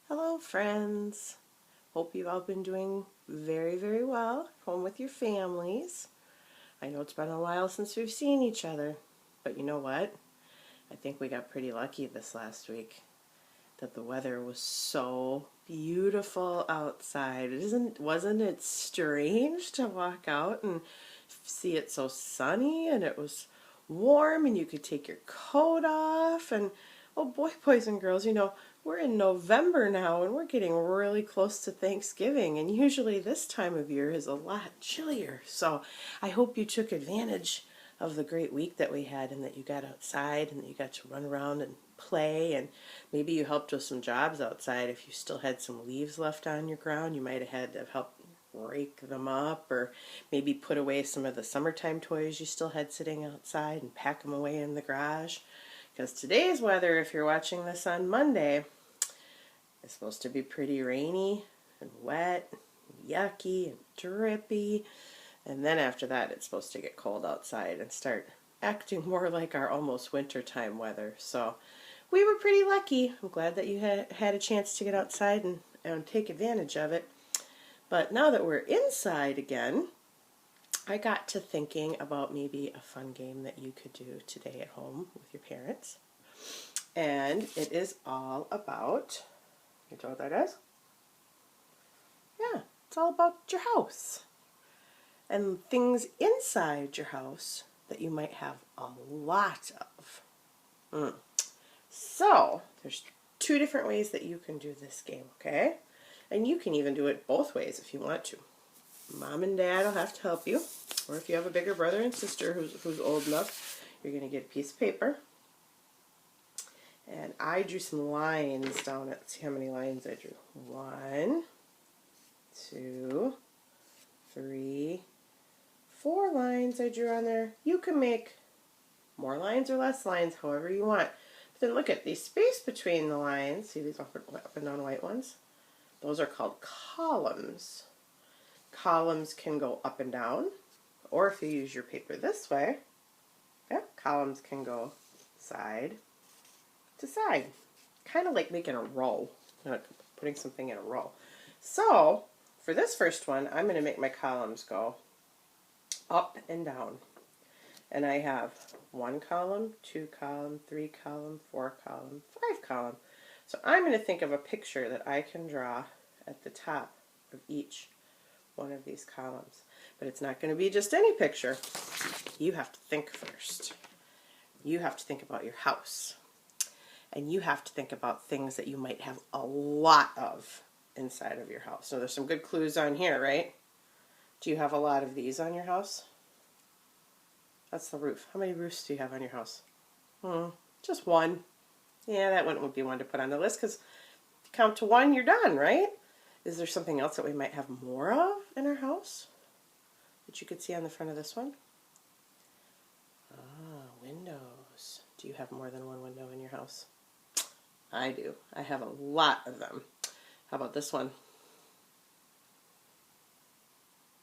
Hello friends! Hope you've all been doing very well home with your families. I know it's been a while since we've seen each other, but you know what? I think we got pretty lucky this last week that the weather was so beautiful outside. Wasn't it strange to walk out and see it so sunny and it was warm and you could take your coat off and oh boy, boys and girls, we're in November now and we're getting really close to Thanksgiving, and usually this time of year is a lot chillier. So I hope you took advantage of the great week that we had and that you got outside and that you got to run around and play, and maybe you helped with some jobs outside. If you still had some leaves left on your ground, you might have had to help rake them up, or maybe put away some of the summertime toys you still had sitting outside and pack them away in the garage. Because today's weather, if you're watching this on Monday, is supposed to be pretty rainy and wet and yucky and drippy. And then after that, it's supposed to get cold outside and start acting more like our almost wintertime weather. So we were pretty lucky. I'm glad that you had a chance to get outside and take advantage of it. But now that we're inside again, I got to thinking about maybe a fun game that you could do today at home with your parents. And it is all about, you know what that is? Yeah, it's all about your house and things inside your house that you might have a lot of. So, there's two different ways that you can do this game, okay? And you can even do it both ways if you want to. Mom and Dad will have to help you, or if you have a bigger brother and sister who's old enough, you're going to get a piece of paper. And I drew some lines down. Let's see how many lines I drew. 1, 2, 3, 4 lines I drew on there. You can make more lines or less lines, however you want. But then look at the space between the lines. See these up and down white ones? Those are called columns. Columns can go up and down, or if you use your paper this way, yeah, columns can go side to side. Kind of like making a row, putting something in a row. So, for this first one, I'm going to make my columns go up and down. And I have 1 column, 2 column, 3 column, 4 column, 5 column. So I'm going to think of a picture that I can draw at the top of each one of these columns. But it's not going to be just any picture. You have to think first. You have to think about your house. And you have to think about things that you might have a lot of inside of your house. So there's some good clues on here, right? Do you have a lot of these on your house? That's the roof. How many roofs do you have on your house? Just one. Yeah, that one would be one to put on the list, because if you count to 1, you're done, right? Is there something else that we might have more of in our house that you could see on the front of this one? Windows. Do you have more than one window in your house? I do. I have a lot of them. How about this one?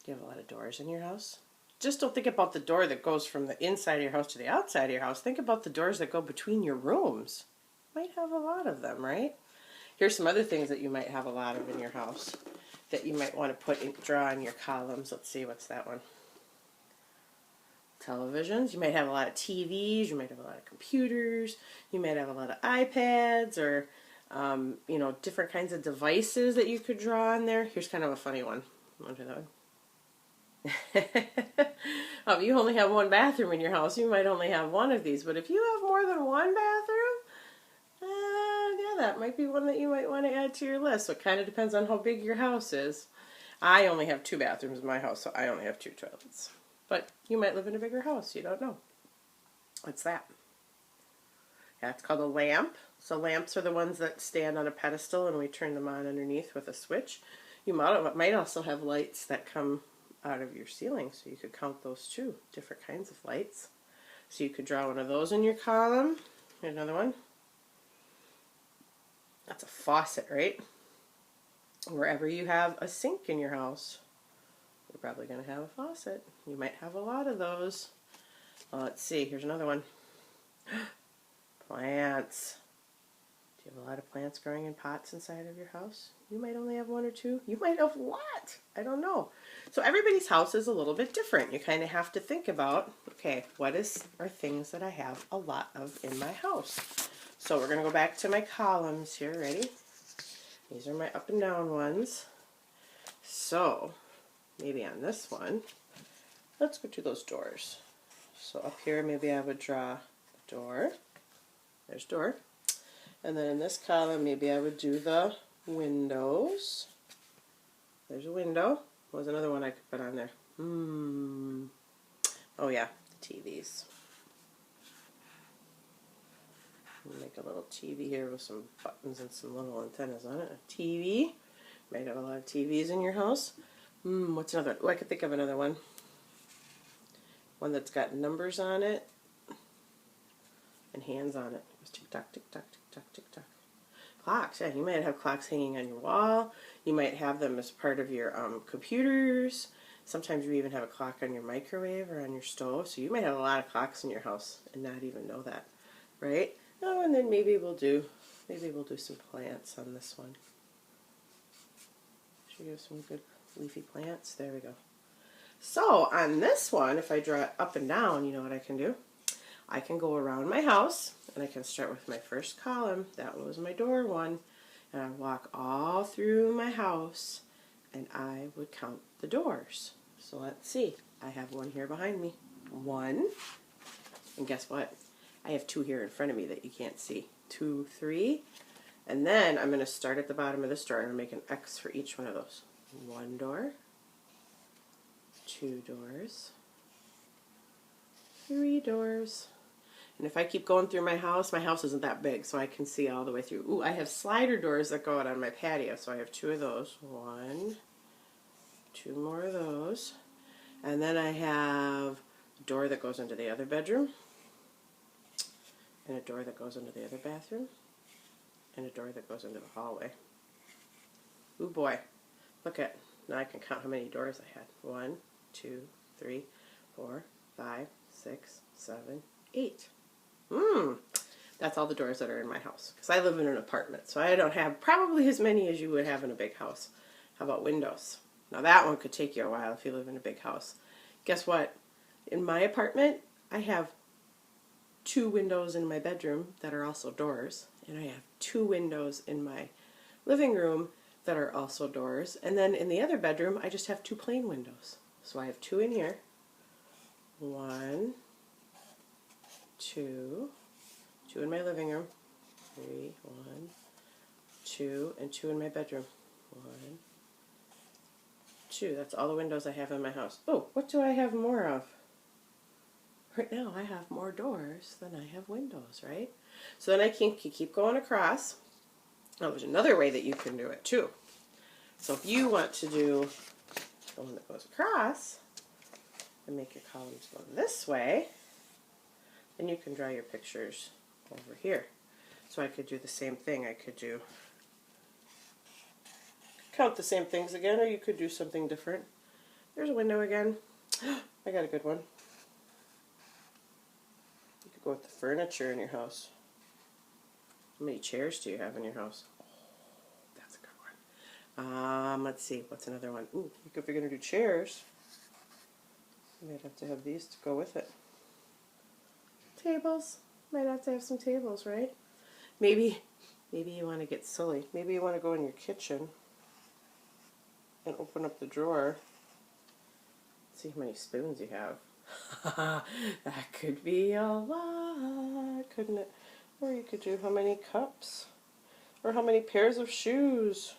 Do you have a lot of doors in your house? Just don't think about the door that goes from the inside of your house to the outside of your house. Think about the doors that go between your rooms. You might have a lot of them, right? Here's some other things that you might have a lot of in your house that you might want to draw in your columns. Let's see, what's that one? Televisions. You might have a lot of TVs. You might have a lot of computers. You might have a lot of iPads, or different kinds of devices that you could draw on there. Here's kind of a funny one. Want to do that one? You only have 1 bathroom in your house. You might only have 1 of these, but if you have more than 1 bathroom, yeah, that might be one that you might want to add to your list. So it kind of depends on how big your house is. I only have 2 bathrooms in my house, so I only have 2 toilets. But you might live in a bigger house. You don't know. What's that? Yeah, it's called a lamp. So lamps are the ones that stand on a pedestal and we turn them on underneath with a switch. You might also have lights that come out of your ceiling, so you could count those too. Different kinds of lights. So you could draw one of those in your column. Here's another one. That's a faucet, right? Wherever you have a sink in your house, you're probably going to have a faucet. You might have a lot of those. Let's see, here's another one. Plants. Do You have a lot of plants growing in pots inside of your house. You might only have one or two. You might have a lot. I don't know. So everybody's house is a little bit different. You kind of have to think about, okay, are things that I have a lot of in my house? So we're going to go back to my columns here. Ready? These are my up and down ones. So maybe on this one, let's go to those doors. So up here, maybe I would draw a door. There's door. And then in this column, maybe I would do the windows. There's a window. What was another one I could put on there? Oh yeah, the TVs. Make a little TV here with some buttons and some little antennas on it. A TV. Might have a lot of TVs in your house. What's another? Oh, I could think of another one. One that's got numbers on it and hands on it. Tick tock, tick tock, tick tock, tick tock. Clocks, yeah, you might have clocks hanging on your wall. You might have them as part of your computers. Sometimes you even have a clock on your microwave or on your stove. So you might have a lot of clocks in your house and not even know that, right? Oh, and then maybe we'll do some plants on this one. Should we have some good leafy plants? There we go. So on this one, if I draw it up and down, you know what I can do? I can go around my house, and I can start with my first column. That was my door one. And I walk all through my house, and I would count the doors. So let's see. I have one here behind me. One. And guess what? I have two here in front of me that you can't see. 2, 3. And then I'm going to start at the bottom of this door and make an X for each one of those. 1 door. 2 doors. 3 doors. And if I keep going through my house isn't that big, so I can see all the way through. Ooh, I have slider doors that go out on my patio, so I have 2 of those. 1, 2 more of those. And then I have a door that goes into the other bedroom, and a door that goes into the other bathroom, and a door that goes into the hallway. Ooh boy, look at, now I can count how many doors I had. 1, 2, 3, 4, 5, 6, 7, 8. That's all the doors that are in my house. Because I live in an apartment, so I don't have probably as many as you would have in a big house. How about windows? Now that one could take you a while if you live in a big house. Guess what? In my apartment, I have 2 windows in my bedroom that are also doors. And I have 2 windows in my living room that are also doors. And then in the other bedroom, I just have 2 plain windows. So I have 2 in here. 1, 2, 2 in my living room, 3, 1, 2, and 2 in my bedroom. 1, 2. That's all the windows I have in my house. Oh, what do I have more of? Right now I have more doors than I have windows, right? So then I can keep going across. Now there's another way that you can do it too. So if you want to do the one that goes across and make your columns go this way, then you can draw your pictures over here. So I could do the same thing. I could count the same things again, or you could do something different. There's a window again. I got a good one. You could go with the furniture in your house. How many chairs do you have in your house? Oh, that's a good one. Let's see. What's another one? Ooh, if you're going to do chairs, you might have to have these to go with it. Tables. Might have to have some tables, right? Maybe you want to get silly. Maybe you want to go in your kitchen and open up the drawer. See how many spoons you have. That could be a lot, couldn't it? Or you could do how many cups, or how many pairs of shoes,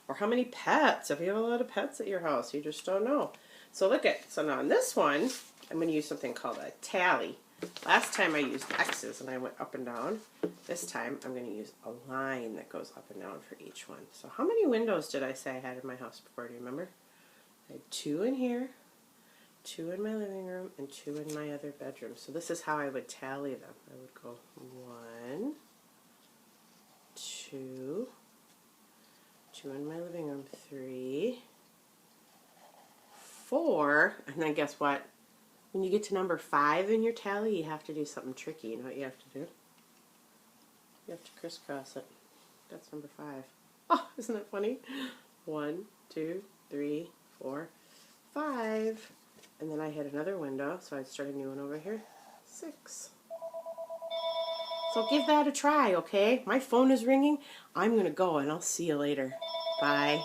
or how many pets. If you have a lot of pets at your house, you just don't know. So look at, so now on this one, I'm going to use something called a tally. Last time I used X's and I went up and down. This time I'm going to use a line that goes up and down for each one. So how many windows did I say I had in my house before? Do you remember? I had 2 in here, 2 in my living room, and 2 in my other bedroom. So this is how I would tally them. I would go 1, 2, 2 in my living room, 3, 4, and then guess what? When you get to number 5 in your tally, you have to do something tricky. You know what you have to do? You have to crisscross it. That's number 5. Oh, isn't that funny? 1, 2, 3, 4, 5. And then I hit another window, so I start a new one over here. 6. So give that a try, okay? My phone is ringing. I'm going to go, and I'll see you later. Bye.